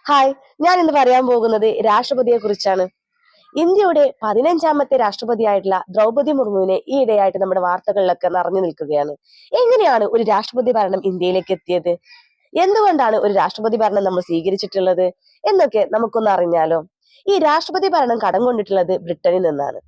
Hi, ഞാൻ ഇന്ന് പറയാൻ പോകുന്നത് രാഷ്ട്രപതിയെ കുറിച്ചാണ്. ഇന്ത്യയുടെ 15ാമത്തെ രാഷ്ട്രപതിയായിട്ടുള്ള ദ്രൗപദി മുർമുവിനെ ഈയിടെയായിട്ട് നമ്മുടെ വാർത്തകളിലൊക്കെ നിറഞ്ഞു നിൽക്കുകയാണ്. എങ്ങനെയാണ് ഒരു രാഷ്ട്രപതി ഭരണം ഇന്ത്യയിലേക്ക് എത്തിയത്? എന്തുകൊണ്ടാണ് ഒരു രാഷ്ട്രപതി ഭരണം നമ്മൾ സ്വീകരിച്ചിട്ടുള്ളത് എന്നൊക്കെ നമുക്കൊന്ന് അറിഞ്ഞാലോ. ഈ രാഷ്ട്രപതി ഭരണം കടം കൊണ്ടിട്ടുള്ളത് ബ്രിട്ടനിൽ നിന്നാണ്.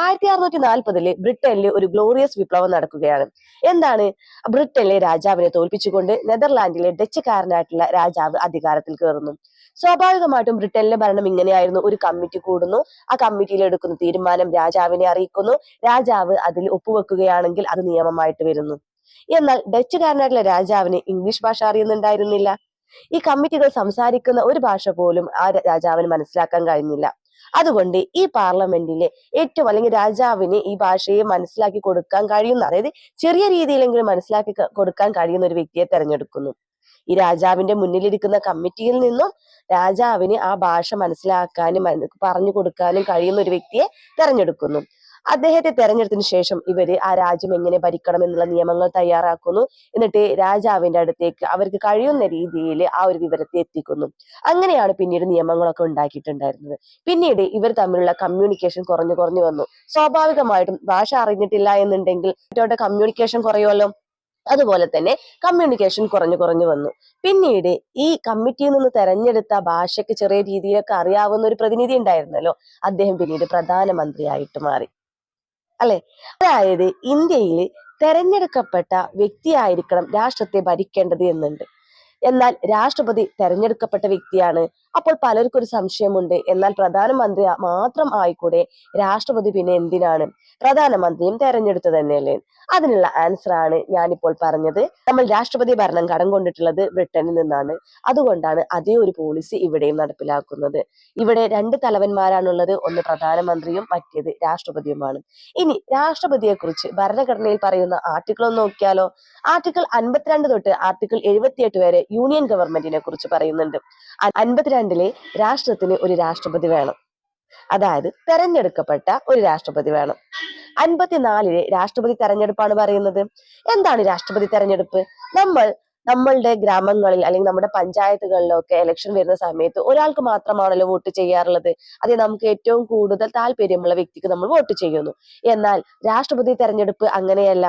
1640 ബ്രിട്ടനിൽ ഒരു ഗ്ലോറിയസ് വിപ്ലവം നടക്കുകയാണ്. എന്താണ്? ബ്രിട്ടനിലെ രാജാവിനെ തോൽപ്പിച്ചുകൊണ്ട് നെതർലാൻഡിലെ ഡച്ചുകാരനായിട്ടുള്ള രാജാവ് അധികാരത്തിൽ കയറുന്നു. സ്വാഭാവികമായിട്ടും ബ്രിട്ടനിലെ ഭരണം ഇങ്ങനെയായിരുന്നു. ഒരു കമ്മിറ്റി കൂടുന്നു, ആ കമ്മിറ്റിയിൽ എടുക്കുന്ന തീരുമാനം രാജാവിനെ അറിയിക്കുന്നു, രാജാവ് അതിൽ ഒപ്പുവെക്കുകയാണെങ്കിൽ അത് നിയമമായിട്ട് വരുന്നു. എന്നാൽ ഡച്ചുകാരനായിട്ടുള്ള രാജാവിന് ഇംഗ്ലീഷ് ഭാഷ അറിയുന്നുണ്ടായിരുന്നില്ല. ഈ കമ്മിറ്റികൾ സംസാരിക്കുന്ന ഒരു ഭാഷ പോലും ആ രാജാവിന് മനസ്സിലാക്കാൻ കഴിഞ്ഞില്ല. അതുകൊണ്ട് ഈ പാർലമെന്റിലെ ഏറ്റവും അല്ലെങ്കിൽ രാജാവിന് ഈ ഭാഷയെ മനസ്സിലാക്കി കൊടുക്കാൻ കഴിയുന്ന, അതായത് ചെറിയ രീതിയിലെങ്കിലും മനസ്സിലാക്കി കൊടുക്കാൻ കഴിയുന്ന ഒരു വ്യക്തിയെ തെരഞ്ഞെടുക്കുന്നു. ഈ രാജാവിന്റെ മുന്നിലിരിക്കുന്ന കമ്മിറ്റിയിൽ നിന്നും രാജാവിന് ആ ഭാഷ മനസ്സിലാക്കാനും പറഞ്ഞു കൊടുക്കാനും കഴിയുന്ന ഒരു വ്യക്തിയെ തെരഞ്ഞെടുക്കുന്നു. അദ്ദേഹത്തെ തെരഞ്ഞെടുത്തതിന് ശേഷം ഇവര് ആ രാജ്യം എങ്ങനെ ഭരിക്കണം എന്നുള്ള നിയമങ്ങൾ തയ്യാറാക്കുന്നു. എന്നിട്ട് രാജാവിന്റെ അടുത്തേക്ക് അവർക്ക് കഴിയുന്ന രീതിയിൽ ആ ഒരു വിവരത്തെ എത്തിക്കുന്നു. അങ്ങനെയാണ് പിന്നീട് നിയമങ്ങളൊക്കെ ഉണ്ടാക്കിയിട്ടുണ്ടായിരുന്നത്. പിന്നീട് ഇവർ തമ്മിലുള്ള കമ്മ്യൂണിക്കേഷൻ കുറഞ്ഞു കുറഞ്ഞു വന്നു. സ്വാഭാവികമായിട്ടും ഭാഷ അറിഞ്ഞിട്ടില്ല എന്നുണ്ടെങ്കിൽ മറ്റവരുടെ കമ്മ്യൂണിക്കേഷൻ കുറയുമല്ലോ. അതുപോലെ തന്നെ കമ്മ്യൂണിക്കേഷൻ കുറഞ്ഞു കുറഞ്ഞു വന്നു. പിന്നീട് ഈ കമ്മിറ്റിയിൽ നിന്ന് തെരഞ്ഞെടുത്ത ഭാഷയ്ക്ക് ചെറിയ രീതിയിലൊക്കെ അറിയാവുന്ന ഒരു പ്രതിനിധി ഉണ്ടായിരുന്നല്ലോ, അദ്ദേഹം പിന്നീട് പ്രധാനമന്ത്രിയായിട്ട് മാറി. അല്ലെ? അതായത് ഇന്ത്യയിൽ തെരഞ്ഞെടുക്കപ്പെട്ട വ്യക്തിയായിരിക്കണം രാഷ്ട്രത്തെ ഭരിക്കേണ്ടത് എന്നുണ്ട്. എന്നാൽ രാഷ്ട്രപതി തെരഞ്ഞെടുക്കപ്പെട്ട വ്യക്തിയാണ്. അപ്പോൾ പലർക്കും ഒരു സംശയമുണ്ട്, എന്നാൽ പ്രധാനമന്ത്രി മാത്രം ആയിക്കൂടെ? രാഷ്ട്രപതി പിന്നെ എന്തിനാണ്? പ്രധാനമന്ത്രിയും തെരഞ്ഞെടുത്തു തന്നെയല്ലേ? അതിനുള്ള ആൻസർ ആണ് ഞാനിപ്പോൾ പറഞ്ഞത്. നമ്മൾ രാഷ്ട്രപതി ഭരണം കടം കൊണ്ടിട്ടുള്ളത് ബ്രിട്ടനിൽ നിന്നാണ്. അതുകൊണ്ടാണ് അതേ ഒരു പോളിസി ഇവിടെയും നടപ്പിലാക്കുന്നത്. ഇവിടെ രണ്ട് തലവന്മാരാണുള്ളത്, ഒന്ന് പ്രധാനമന്ത്രിയും മറ്റേത് രാഷ്ട്രപതിയുമാണ്. ഇനി രാഷ്ട്രപതിയെ കുറിച്ച് ഭരണഘടനയിൽ പറയുന്ന ആർട്ടിക്കിൾ ഒന്ന് നോക്കിയാലോ. ആർട്ടിക്കിൾ 52 തൊട്ട് ആർട്ടിക്കിൾ 78 വരെ യൂണിയൻ ഗവൺമെന്റിനെ കുറിച്ച് പറയുന്നുണ്ട്. 52 രാഷ്ട്രത്തിന് ഒരു രാഷ്ട്രപതി വേണം, അതായത് തെരഞ്ഞെടുക്കപ്പെട്ട ഒരു രാഷ്ട്രപതി വേണം. 54 രാഷ്ട്രപതി തെരഞ്ഞെടുപ്പാണ് പറയുന്നത്. എന്താണ് രാഷ്ട്രപതി തെരഞ്ഞെടുപ്പ്? നമ്മളുടെ ഗ്രാമങ്ങളിൽ അല്ലെങ്കിൽ നമ്മുടെ പഞ്ചായത്തുകളിലൊക്കെ ഇലക്ഷൻ വരുന്ന സമയത്ത് ഒരാൾക്ക് മാത്രമാണല്ലോ വോട്ട് ചെയ്യാറുള്ളത്. അത് നമുക്ക് ഏറ്റവും കൂടുതൽ താല്പര്യമുള്ള വ്യക്തിക്ക് നമ്മൾ വോട്ട് ചെയ്യുന്നു. എന്നാൽ രാഷ്ട്രപതി തെരഞ്ഞെടുപ്പ് അങ്ങനെയല്ല.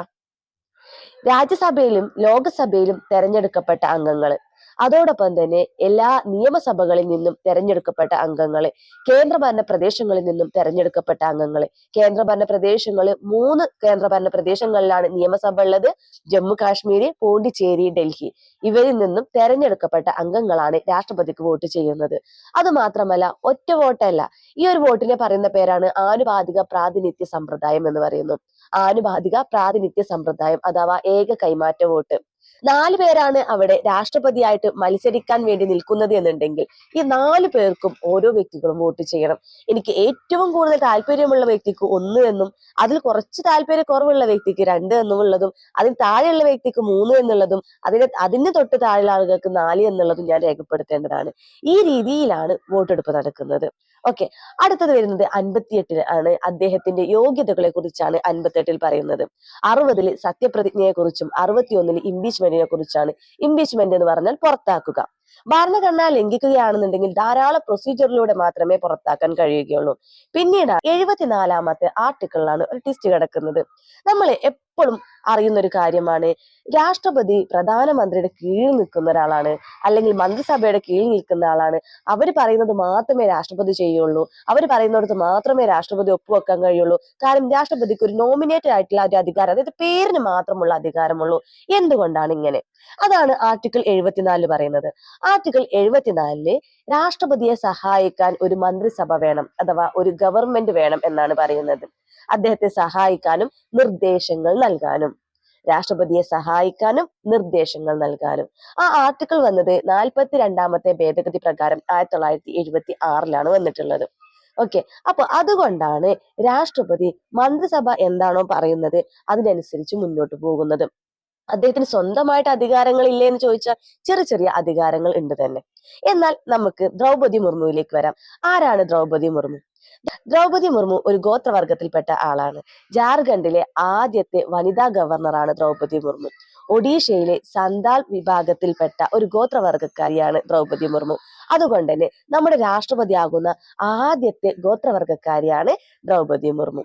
രാജ്യസഭയിലും ലോകസഭയിലും തെരഞ്ഞെടുക്കപ്പെട്ട അംഗങ്ങൾ, അതോടൊപ്പം തന്നെ എല്ലാ നിയമസഭകളിൽ നിന്നും തെരഞ്ഞെടുക്കപ്പെട്ട അംഗങ്ങൾ, കേന്ദ്രഭരണ പ്രദേശങ്ങളിൽ നിന്നും തെരഞ്ഞെടുക്കപ്പെട്ട അംഗങ്ങൾ. കേന്ദ്രഭരണ പ്രദേശങ്ങൾ 3 കേന്ദ്രഭരണ പ്രദേശങ്ങളിലാണ് നിയമസഭ ഉള്ളത്: ജമ്മു കാശ്മീര്, പോണ്ടിച്ചേരി, ഡൽഹി. ഇവരിൽ നിന്നും തെരഞ്ഞെടുക്കപ്പെട്ട അംഗങ്ങളാണ് രാഷ്ട്രപതിക്ക് വോട്ട് ചെയ്യുന്നത്. അത് മാത്രമല്ല, ഒറ്റ വോട്ടല്ല. ഈ ഒരു വോട്ടിനെ പറയുന്ന പേരാണ് ആനുപാതിക പ്രാതിനിധ്യ സമ്പ്രദായം എന്ന് പറയുന്നു. ആനുപാതിക പ്രാതിനിധ്യ സമ്പ്രദായം അഥവാ ഏക കൈമാറ്റ വോട്ട്. 4 പേരാണ് അവിടെ രാഷ്ട്രപതിയായിട്ട് മത്സരിക്കാൻ വേണ്ടി നിൽക്കുന്നത് എന്നുണ്ടെങ്കിൽ ഈ 4 പേർക്കും ഓരോ വ്യക്തികളും വോട്ട് ചെയ്യണം. എനിക്ക് ഏറ്റവും കൂടുതൽ താല്പര്യമുള്ള വ്യക്തിക്ക് 1 എന്നും, അതിൽ കുറച്ച് താല്പര്യ കുറവുള്ള വ്യക്തിക്ക് 2 എന്നുള്ളതും, അതിൽ താഴെയുള്ള വ്യക്തിക്ക് 3 എന്നുള്ളതും, അതിന് തൊട്ട് താഴെയുള്ള ആളുകൾക്ക് 4 എന്നുള്ളതും ഞാൻ രേഖപ്പെടുത്തേണ്ടതാണ്. ഈ രീതിയിലാണ് വോട്ടെടുപ്പ് നടക്കുന്നത്. ഓക്കെ, അടുത്തത് വരുന്നത് 58 ആണ്. അദ്ദേഹത്തിന്റെ യോഗ്യതകളെ കുറിച്ചാണ് 58 പറയുന്നത്. 60 സത്യപ്രതിജ്ഞയെ കുറിച്ചും 61 ഇംപീച്ച്മെന്റിനെ കുറിച്ചാണ്. ഇംപീച്ച്മെന്റ് എന്ന് പറഞ്ഞാൽ പുറത്താക്കുക. ഭരണഘടന ലംഘിക്കുകയാണെന്നുണ്ടെങ്കിൽ ധാരാളം പ്രൊസീജിയറിലൂടെ മാത്രമേ പുറത്താക്കാൻ കഴിയുകയുള്ളൂ. പിന്നീട് 74ാമത്തെ ആർട്ടിക്കിളിലാണ് ഒരു ട്വിസ്റ്റ് കിടക്കുന്നത്. നമ്മൾ എപ്പോഴും അറിയുന്ന ഒരു കാര്യമാണ്, രാഷ്ട്രപതി പ്രധാനമന്ത്രിയുടെ കീഴിൽ നിൽക്കുന്ന ഒരാളാണ്, അല്ലെങ്കിൽ മന്ത്രിസഭയുടെ കീഴിൽ നിൽക്കുന്ന ആളാണ്. അവർ പറയുന്നത് മാത്രമേ രാഷ്ട്രപതി ചെയ്യുള്ളൂ, അവർ പറയുന്നിടത്ത് മാത്രമേ രാഷ്ട്രപതി ഒപ്പുവെക്കാൻ കഴിയുള്ളൂ. കാരണം രാഷ്ട്രപതിക്ക് ഒരു നോമിനേറ്റഡ് ആയിട്ടുള്ള ഒരു അധികാരം, അതായത് പേരിന് മാത്രമുള്ള അധികാരമുള്ളൂ. എന്തുകൊണ്ടാണ് ഇങ്ങനെ? അതാണ് ആർട്ടിക്കിൾ 74 പറയുന്നത്. ആർട്ടിക്കിൾ 74 രാഷ്ട്രപതിയെ സഹായിക്കാൻ ഒരു മന്ത്രിസഭ വേണം, അഥവാ ഒരു ഗവൺമെന്റ് വേണം എന്നാണ് പറയുന്നത്. അദ്ദേഹത്തെ സഹായിക്കാനും നിർദ്ദേശങ്ങൾ നൽകാനും, രാഷ്ട്രപതിയെ സഹായിക്കാനും നിർദ്ദേശങ്ങൾ നൽകാനും. ആ ആർട്ടിക്കിൾ വന്നത് 42ാമത്തെ ഭേദഗതി പ്രകാരം 1976 വന്നിട്ടുള്ളത്. ഓക്കെ, അപ്പൊ അതുകൊണ്ടാണ് രാഷ്ട്രപതി മന്ത്രിസഭ എന്താണോ പറയുന്നത് അതിനനുസരിച്ച് മുന്നോട്ട് പോകുന്നത്. അദ്ദേഹത്തിന് സ്വന്തമായിട്ട് അധികാരങ്ങൾ ഇല്ലേ എന്ന് ചോദിച്ചാൽ ചെറിയ ചെറിയ അധികാരങ്ങൾ ഉണ്ട് തന്നെ. എന്നാൽ നമുക്ക് ദ്രൗപദി മുർമുവിലേക്ക് വരാം. ആരാണ് ദ്രൗപദി മുർമു? ദ്രൗപദി മുർമു ഒരു ഗോത്രവർഗത്തിൽപ്പെട്ട ആളാണ്. ജാർഖണ്ഡിലെ ആദ്യത്തെ വനിതാ ഗവർണറാണ് ദ്രൗപദി മുർമു. ഒഡീഷയിലെ സന്താൽ വിഭാഗത്തിൽപ്പെട്ട ഒരു ഗോത്രവർഗക്കാരിയാണ് ദ്രൗപദി മുർമു. അതുകൊണ്ട് തന്നെ നമ്മുടെ രാഷ്ട്രപതിയാകുന്ന ആദ്യത്തെ ഗോത്രവർഗക്കാരിയാണ് ദ്രൗപദി മുർമു.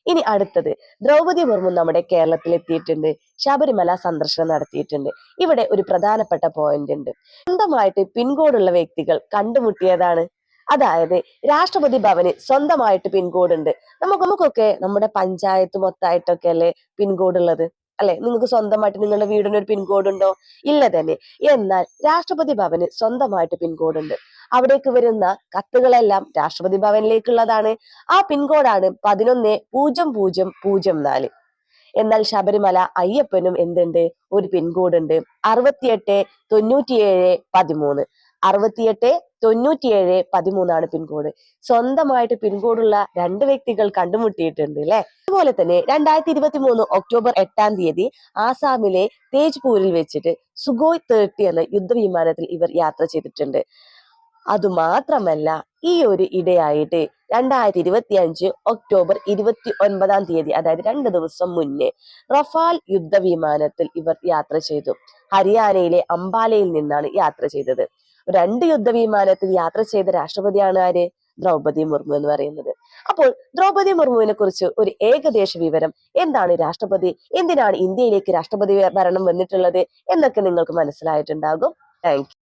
ഇനി അടുത്തത്, ദ്രൗപദി മുർമു നമ്മുടെ കേരളത്തിൽ എത്തിയിട്ടുണ്ട്, ശബരിമല സന്ദർശനം നടത്തിയിട്ടുണ്ട്. ഇവിടെ ഒരു പ്രധാനപ്പെട്ട പോയിന്റ് ഉണ്ട്. സ്വന്തമായിട്ട് പിൻകോഡുള്ള വ്യക്തികൾ കണ്ടുമുട്ടിയതാണ്. അതായത് രാഷ്ട്രപതി ഭവന് സ്വന്തമായിട്ട് പിൻകോഡ് ഉണ്ട്. നമുക്കൊക്കെ നമ്മുടെ പഞ്ചായത്ത് മൊത്തമായിട്ടൊക്കെ അല്ലേ പിൻകോഡ് ഉള്ളത്, അല്ലെ? നിങ്ങൾക്ക് സ്വന്തമായിട്ട് നിങ്ങളുടെ വീടിന് ഒരു പിൻകോഡ് ഉണ്ടോ? ഇല്ല തന്നെ. എന്നാൽ രാഷ്ട്രപതി ഭവന് സ്വന്തമായിട്ട് പിൻകോഡ് ഉണ്ട്. അവിടേക്ക് വരുന്ന കത്തുകളെല്ലാം രാഷ്ട്രപതി ഭവനിലേക്കുള്ളതാണ്. ആ പിൻകോഡാണ് 110004. എന്നാൽ ശബരിമല അയ്യപ്പനും എന്തുണ്ട്? ഒരു പിൻകോഡ് ഉണ്ട്, 689713. 689713 പിൻകോഡ്. സ്വന്തമായിട്ട് പിൻകോഡുള്ള രണ്ട് വ്യക്തികൾ കണ്ടുമുട്ടിയിട്ടുണ്ട് അല്ലെ. അതുപോലെ തന്നെ 2023 ഒക്ടോബർ 8 ആസാമിലെ തേജ്പൂരിൽ വെച്ചിട്ട് സുഖോയ് 30 എന്ന യുദ്ധവിമാനത്തിൽ ഇവർ യാത്ര ചെയ്തിട്ടുണ്ട്. അതുമാത്രമല്ല, ഈ ഒരു ഇടയായിട്ട് 2025 ഒക്ടോബർ 29, അതായത് 2 ദിവസം മുന്നേ റഫാൽ യുദ്ധവിമാനത്തിൽ ഇവർ യാത്ര ചെയ്തു. ഹരിയാനയിലെ അംബാലയിൽ നിന്നാണ് യാത്ര ചെയ്തത്. 2 യുദ്ധവിമാനത്തിൽ യാത്ര ചെയ്ത രാഷ്ട്രപതിയാണ് ആര്? ദ്രൗപദി മുർമു എന്ന് പറയുന്നത്. അപ്പോൾ ദ്രൗപദി മുർമുവിനെ കുറിച്ച് ഒരു ഏകദേശ വിവരം, എന്താണ് രാഷ്ട്രപതി, എന്തിനാണ് ഇന്ത്യയിലേക്ക് രാഷ്ട്രപതി ഭരണം വന്നിട്ടുള്ളത് എന്നൊക്കെ നിങ്ങൾക്ക് മനസ്സിലായിട്ടുണ്ടാകും. Thank you.